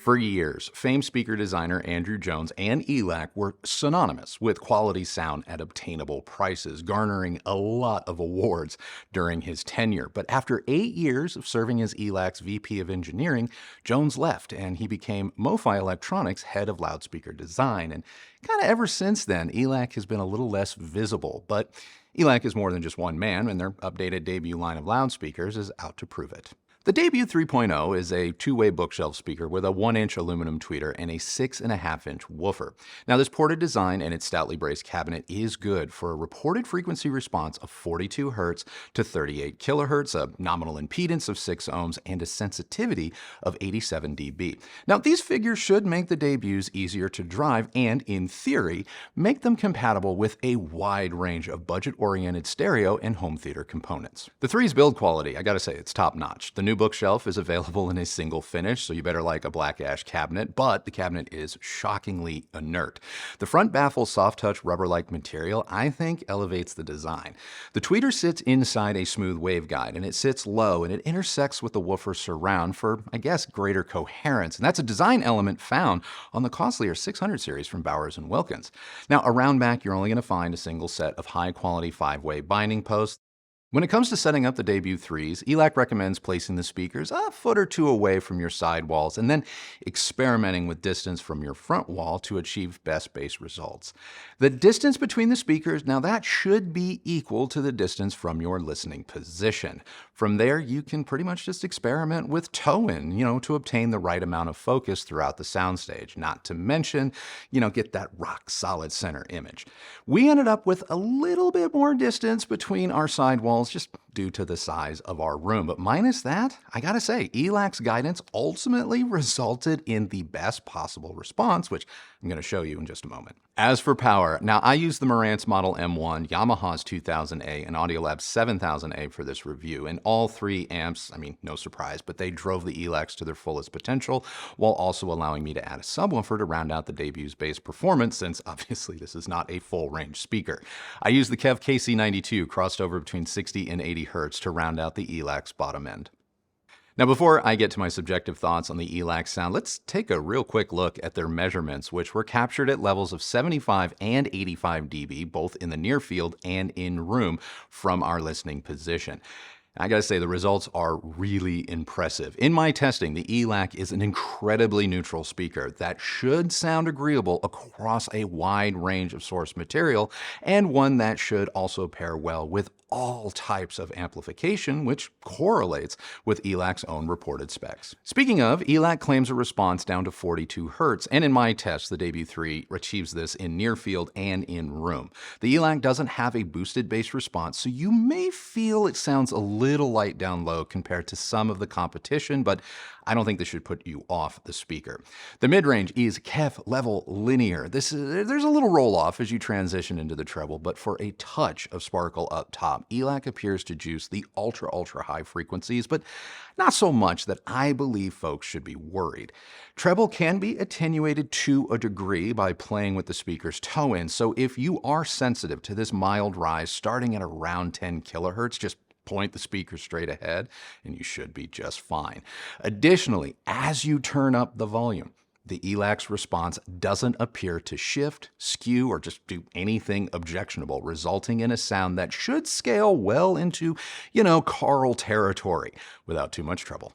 For years, famed speaker designer Andrew Jones and Elac were synonymous with quality sound at obtainable prices, garnering a lot of awards during his tenure. But after 8 years of serving as Elac's VP of Engineering, Jones left and he became MoFi Electronics' head of loudspeaker design. And kind of ever since then, Elac has been a little less visible. But Elac is more than just one man, and their updated debut line of loudspeakers is out to prove it. The Debut 3.0 is a two-way bookshelf speaker with a 1-inch aluminum tweeter and a 6.5-inch woofer. Now, this ported design and its stoutly braced cabinet is good for a reported frequency response of 42 Hz to 38 kHz, a nominal impedance of 6 ohms, and a sensitivity of 87 dB. Now, these figures should make the Debuts easier to drive and, in theory, make them compatible with a wide range of budget-oriented stereo and home theater components. The 3's build quality, I gotta say, it's top-notch. The new bookshelf is available in a single finish, so you better like a black ash cabinet, but the cabinet is shockingly inert. The front baffle's soft-touch rubber-like material, I think, elevates the design. The tweeter sits inside a smooth waveguide, and it sits low, and it intersects with the woofer surround for, I guess, greater coherence. And that's a design element found on the costlier 600 series from Bowers and Wilkins. Now, around back, you're only going to find a single set of high-quality 5-way binding posts. When it comes to setting up the Debut 3s, Elac recommends placing the speakers a foot or two away from your side walls and then experimenting with distance from your front wall to achieve best bass results. The distance between the speakers, now that should be equal to the distance from your listening position. From there, you can pretty much just experiment with toe-in, to obtain the right amount of focus throughout the soundstage, not to mention, get that rock-solid center image. We ended up with a little bit more distance between our side walls just due to the size of our room. But minus that, I gotta say, Elac's guidance ultimately resulted in the best possible response, which I'm gonna show you in just a moment. As for power, now I used the Marantz Model M1, Yamaha's 2000A, and Audiolab's 7000A for this review, and all 3 amps, no surprise, but they drove the Elacs to their fullest potential, while also allowing me to add a subwoofer to round out the Debut's bass performance, since obviously this is not a full-range speaker. I used the KEV KC92 crossed over between 60 and 80 Hz to round out the Elac's bottom end. Now, before I get to my subjective thoughts on the Elac sound, let's take a real quick look at their measurements, which were captured at levels of 75 and 85 dB, both in the near field and in room from our listening position. I gotta say, the results are really impressive. In my testing, the Elac is an incredibly neutral speaker that should sound agreeable across a wide range of source material, and one that should also pair well with all types of amplification, which correlates with Elac's own reported specs. Speaking of, Elac claims a response down to 42 Hz, and in my test, the Debut 3 achieves this in near field and in room. The Elac doesn't have a boosted bass response, so you may feel it sounds a little light down low compared to some of the competition, but I don't think this should put you off the speaker. The mid-range is KEV level linear. There's a little roll-off as you transition into the treble, but for a touch of sparkle up top, Elac appears to juice the ultra high frequencies, but not so much that I believe folks should be worried. Treble can be attenuated to a degree by playing with the speaker's toe-in, so if you are sensitive to this mild rise starting at around 10 kHz, just point the speaker straight ahead and you should be just fine. Additionally, as you turn up the volume, the Elac's response doesn't appear to shift, skew, or just do anything objectionable, resulting in a sound that should scale well into, Carl territory without too much trouble.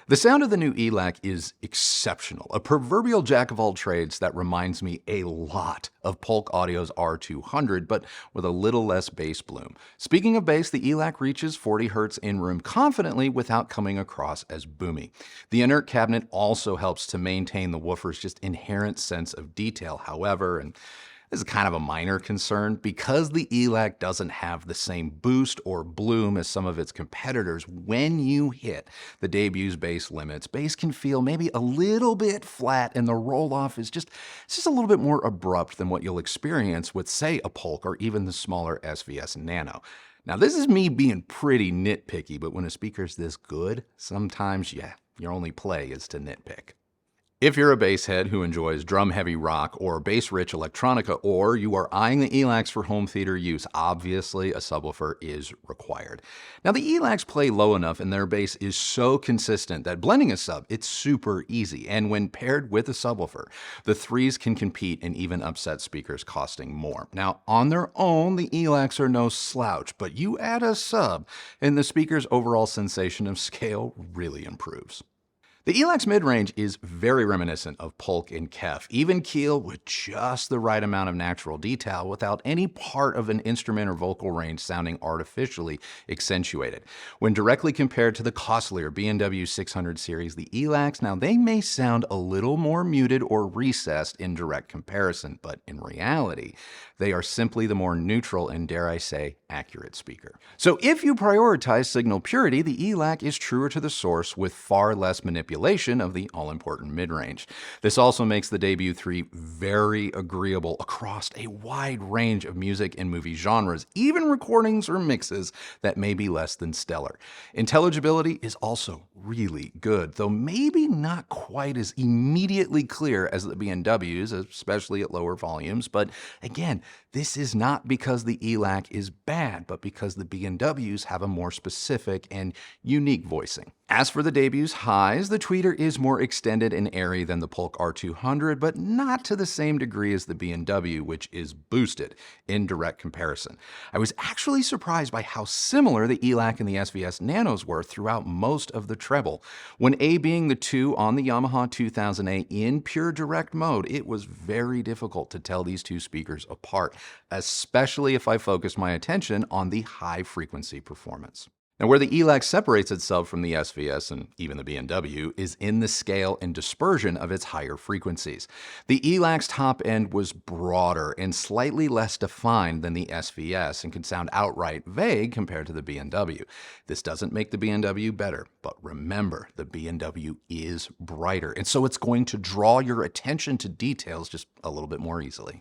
The sound of the new Elac is exceptional, a proverbial jack of all trades that reminds me a lot of Polk Audio's R200, but with a little less bass bloom. Speaking of bass, the Elac reaches 40 Hz in room confidently without coming across as boomy. The inert cabinet also helps to maintain the woofer's just inherent sense of detail, however, and this is kind of a minor concern, because the Elac doesn't have the same boost or bloom as some of its competitors. When you hit the Debut's bass limits, bass can feel maybe a little bit flat, and the roll-off is just a little bit more abrupt than what you'll experience with, say, a Polk or even the smaller SVS Nano. Now, this is me being pretty nitpicky, but when a speaker's this good, sometimes, your only play is to nitpick. If you're a bass head who enjoys drum-heavy rock or bass-rich electronica, or you are eyeing the Elacs for home theater use, obviously a subwoofer is required. Now, the Elacs play low enough and their bass is so consistent that blending a sub, it's super easy. And when paired with a subwoofer, the threes can compete and even upset speakers costing more. Now, on their own, the Elacs are no slouch, but you add a sub and the speaker's overall sensation of scale really improves. The Elac's mid-range is very reminiscent of Polk and Kef, even keel with just the right amount of natural detail without any part of an instrument or vocal range sounding artificially accentuated. When directly compared to the costlier B&W 600 series, the Elacs, now they may sound a little more muted or recessed in direct comparison, but in reality, they are simply the more neutral and, dare I say, accurate speaker. So if you prioritize signal purity, the Elac is truer to the source with far less manipulation of the all-important mid-range. This also makes the Debut 3 very agreeable across a wide range of music and movie genres, even recordings or mixes that may be less than stellar. Intelligibility is also really good, though maybe not quite as immediately clear as the B&Ws, especially at lower volumes, but again, this is not because the Elac is bad, but because the B&Ws have a more specific and unique voicing. As for the Debut's highs, the tweeter is more extended and airy than the Polk R200, but not to the same degree as the B&W, which is boosted in direct comparison. I was actually surprised by how similar the Elac and the SVS Nanos were throughout most of the treble. When A being the 2 on the Yamaha 2000A in pure direct mode, it was very difficult to tell these two speakers apart, especially if I focused my attention on the high frequency performance. Now, where the Elac separates itself from the SVS and even the B&W is in the scale and dispersion of its higher frequencies. The Elac's top end was broader and slightly less defined than the SVS and can sound outright vague compared to the B&W. This doesn't make the B&W better, but remember, the B&W is brighter, and so it's going to draw your attention to details just a little bit more easily.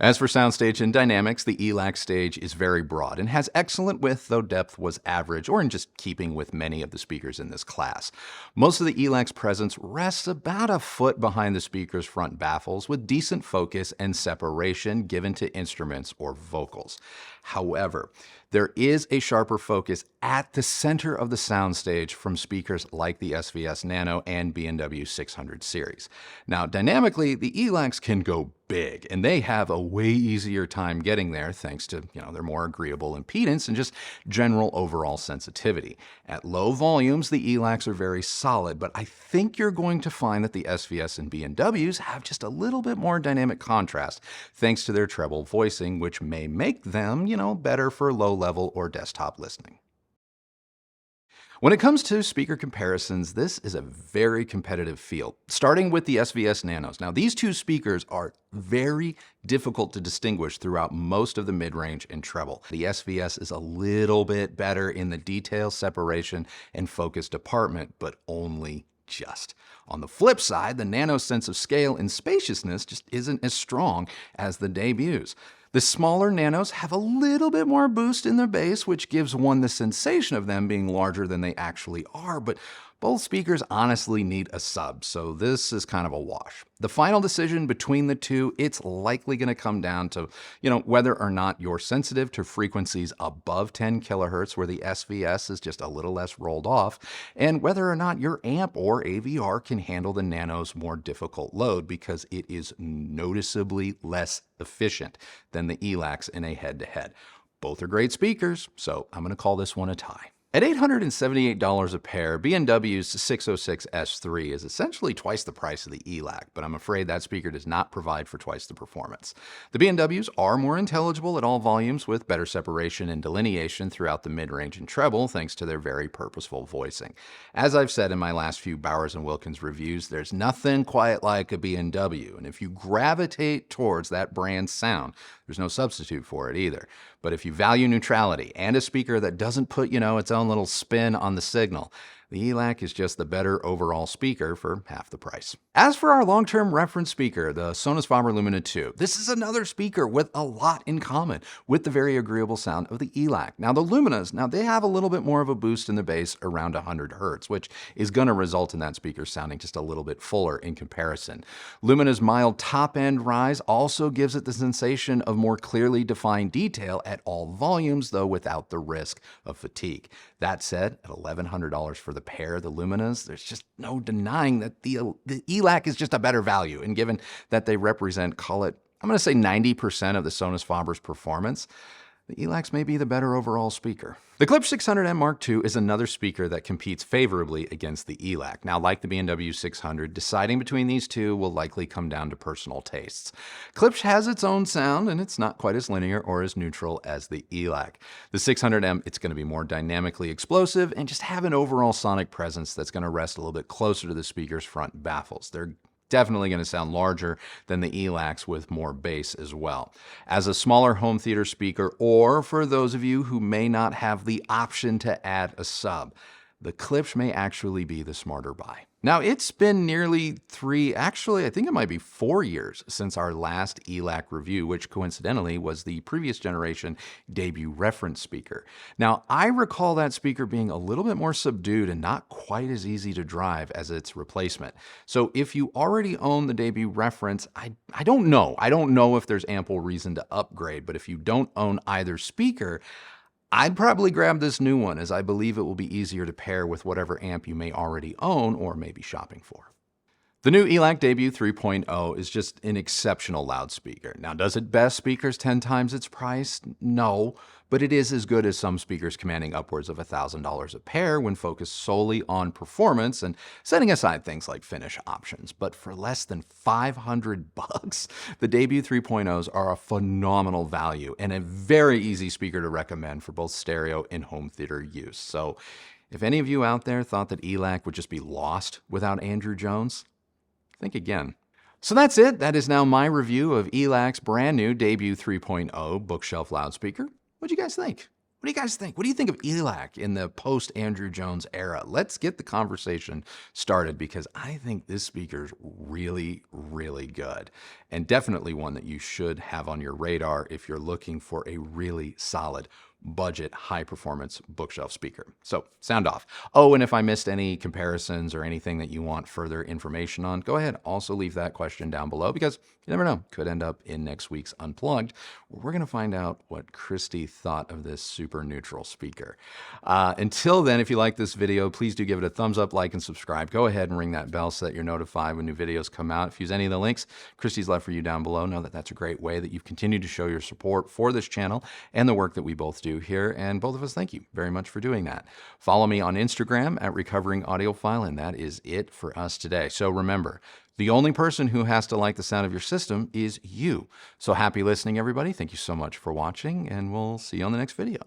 As for soundstage and dynamics, the Elac stage is very broad and has excellent width, though depth was average or in just keeping with many of the speakers in this class. Most of the Elac's presence rests about a foot behind the speaker's front baffles with decent focus and separation given to instruments or vocals. However, there is a sharper focus at the center of the soundstage from speakers like the SVS Nano and B&W 600 series. Now, dynamically, the Elacs can go big, and they have a way easier time getting there thanks to, their more agreeable impedance and just general overall sensitivity. At low volumes, the Elacs are very solid, but I think you're going to find that the SVS and B&Ws have just a little bit more dynamic contrast thanks to their treble voicing, which may make them, better for low-level or desktop listening. When it comes to speaker comparisons, this is a very competitive field, starting with the SVS Nanos. Now, these two speakers are very difficult to distinguish throughout most of the mid-range and treble. The SVS is a little bit better in the detail separation and focus department, but only just. On the flip side, the Nano's sense of scale and spaciousness just isn't as strong as the Debuts. The smaller Nanos have a little bit more boost in their bass, which gives one the sensation of them being larger than they actually are, but both speakers honestly need a sub, so this is kind of a wash. The final decision between the two, it's likely going to come down to, whether or not you're sensitive to frequencies above 10 kilohertz, where the SVS is just a little less rolled off, and whether or not your amp or AVR can handle the Nano's more difficult load, because it is noticeably less efficient than the Elacs in a head-to-head. Both are great speakers, so I'm going to call this one a tie. At $878 a pair, B&W's 606 S3 is essentially twice the price of the Elac, but I'm afraid that speaker does not provide for twice the performance. The B&Ws are more intelligible at all volumes with better separation and delineation throughout the mid-range and treble thanks to their very purposeful voicing. As I've said in my last few Bowers & Wilkins reviews, there's nothing quite like a B&W, and if you gravitate towards that brand sound, there's no substitute for it either. But if you value neutrality and a speaker that doesn't put, its own little spin on the signal, The Elac is just the better overall speaker for half the price. As for our long-term reference speaker, the SONUS FABER LUMINA 2, this is another speaker with a lot in common with the very agreeable sound of the Elac. Now the Luminas, they have a little bit more of a boost in the bass around 100 Hz, which is going to result in that speaker sounding just a little bit fuller in comparison. Lumina's mild top-end rise also gives it the sensation of more clearly defined detail at all volumes, though without the risk of fatigue. That said, at $1,100 for the pair of the Luminas, there's just no denying that the Elac is just a better value. And given that they represent, call it, I'm going to say 90% of the SONUS FABER's performance, the Elacs may be the better overall speaker. The KLIPSCH 600M Mark II is another speaker that competes favorably against the Elac. Now, like the B&W 600, deciding between these two will likely come down to personal tastes. KLIPSCH has its own sound, and it's not quite as linear or as neutral as the Elac. The 600M, it's going to be more dynamically explosive and just have an overall sonic presence that's going to rest a little bit closer to the speaker's front baffles. They're definitely going to sound larger than the Elacs with more bass as well. As a smaller home theater speaker, or for those of you who may not have the option to add a sub, the KLIPSCH may actually be the smarter buy. Now, it's been nearly I think it might be 4 years since our last Elac review, which coincidentally was the previous generation debut reference speaker. Now, I recall that speaker being a little bit more subdued and not quite as easy to drive as its replacement. So if you already own the debut reference, I don't know. I don't know if there's ample reason to upgrade, but if you don't own either speaker, I'd probably grab this new one, as I believe it will be easier to pair with whatever amp you may already own or may be shopping for. The new Elac Debut 3.0 is just an exceptional loudspeaker. Now, does it best speakers 10 times its price? No, but it is as good as some speakers commanding upwards of $1,000 a pair when focused solely on performance and setting aside things like finish options. But for less than $500, the Debut 3.0s are a phenomenal value and a very easy speaker to recommend for both stereo and home theater use. So if any of you out there thought that Elac would just be lost without Andrew Jones, think again. So that's it. That is now my review of Elac's brand new Debut 3.0 bookshelf loudspeaker. What do you guys think? What do you guys think? What do you think of Elac in the post-Andrew Jones era? Let's get the conversation started, because I think this speaker is really, really good, and definitely one that you should have on your radar if you're looking for a really solid budget, high-performance bookshelf speaker. So, sound off. Oh, and if I missed any comparisons or anything that you want further information on, go ahead. Also leave that question down below, because you never know. Could end up in next week's Unplugged, where we're going to find out what Christy thought of this super neutral speaker. Until then, if you like this video, please do give it a thumbs up, like, and subscribe. Go ahead and ring that bell so that you're notified when new videos come out. If you use any of the links Christy's left for you down below, know that that's a great way that you've continued to show your support for this channel and the work that we both do here, and both of us thank you very much for doing that. Follow me on Instagram at Recovering Audiophile, and that is it for us today. So remember, the only person who has to like the sound of your system is you. So happy listening, everybody. Thank you so much for watching, and we'll see you on the next video.